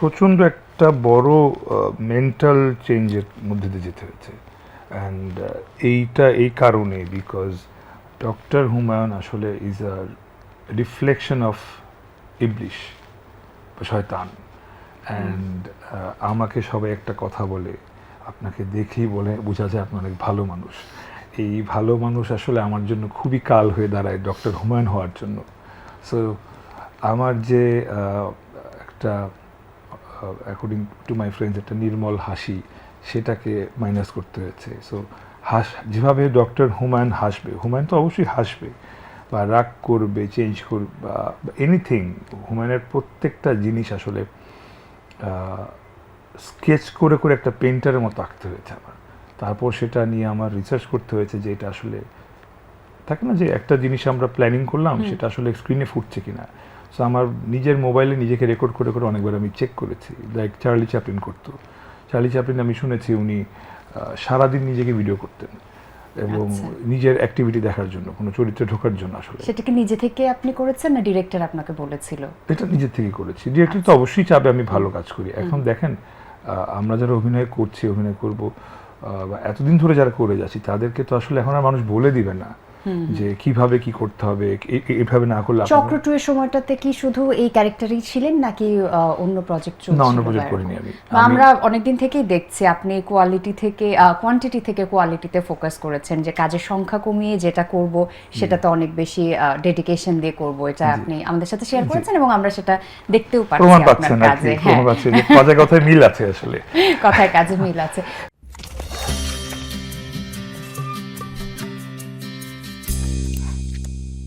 প্রচণ্ড একটা বড় মেন্টাল চেঞ্জের মধ্যে দিয়ে যেতে হয়েছে। অ্যান্ড এইটা এই কারণে বিকজ ডক্টর হুমায়ুন আসলে ইজ আ রিফ্লেকশন অফ ইবলিশ বা শয়তান। অ্যান্ড আমাকে সবাই একটা কথা বলে, আপনাকে দেখেই বলে বোঝা যায় আপনি অনেক ভালো মানুষ। এই ভালো মানুষ আসলে আমার জন্য খুবই কাল হয়ে দাঁড়ায় ডক্টর হুমায়ুন হওয়ার জন্য। সো আমার যে একটা অ্যাকর্ডিং টু মাই ফ্রেন্ডস একটা নির্মল হাসি, সেটাকে মাইনাস করতে হয়েছে। সো যেভাবে ডক্টর হুমায়ুন হাসবে, হুমায়ুন তো অবশ্যই হাসবে বা রাগ করবে, চেঞ্জ করবে বা এনিথিং, হুমায়ুনের প্রত্যেকটা জিনিস আসলে স্কেচ করে করে একটা পেন্টারের মতো আঁকতে হয়েছে আমার। তারপর সেটা নিয়ে আমার রিসার্চ করতে হয়েছে যে এটা আসলে থাকে না যে একটা জিনিস আমরা প্ল্যানিং করলাম সেটা আসলে স্ক্রিনে ফুটছে কিনা। সো আমার নিজের মোবাইলে নিজেকে রেকর্ড করে করে অনেকবার আমি চেক করেছি, লাইক চার্লি চ্যাপলিন করতো। চার্লি চ্যাপলিন আমি শুনেছি উনি সারাদিন নিজেকে ভিডিও করতেন এবং নিজের অ্যাক্টিভিটি দেখার জন্য, কোনো চরিত্রে ঢোকার জন্য। আসলে সেটা কি নিজে থেকে আপনি করেছেন না ডিরেক্টর আপনাকে বলেছিল? এটা নিজের থেকে করেছি। ডিরেক্টর তো অবশ্যই চাবে আমি ভালো কাজ করি। এখন দেখেন আমরা যারা অভিনয় করছি, অভিনয় করব বা এতদিন ধরে যারা করে যাচ্ছি, তাদেরকে তো আসলে এখন আর মানুষ বলে দিবে না যে কিভাবে কি করতে হবে, এইভাবে না করলে। চক্র 2 এর সময়টাতে কি শুধু এই ক্যারেক্টারই ছিলেন নাকি অন্য প্রজেক্ট চলছিল? না, অন্য প্রজেক্ট করিনি আমি। আমরা অনেকদিন থেকেই দেখছি আপনি কোয়ালিটি থেকে কোয়ান্টিটি থেকে কোয়ালিটিতে ফোকাস করেছেন, যে কাজের সংখ্যা কমিয়ে যেটা করব সেটাতে অনেক বেশি ডেডিকেশন দিয়ে করব, এটা আপনি আমাদের সাথে শেয়ার করেছেন এবং আমরা সেটা দেখতেও পাচ্ছি প্রমাণ আপনার পাচ্ছেন, কাজে। প্রমাণ পাচ্ছেন যে কথায় কথায় মিল আছে আসলে। কথায় কাজে মিল আছে।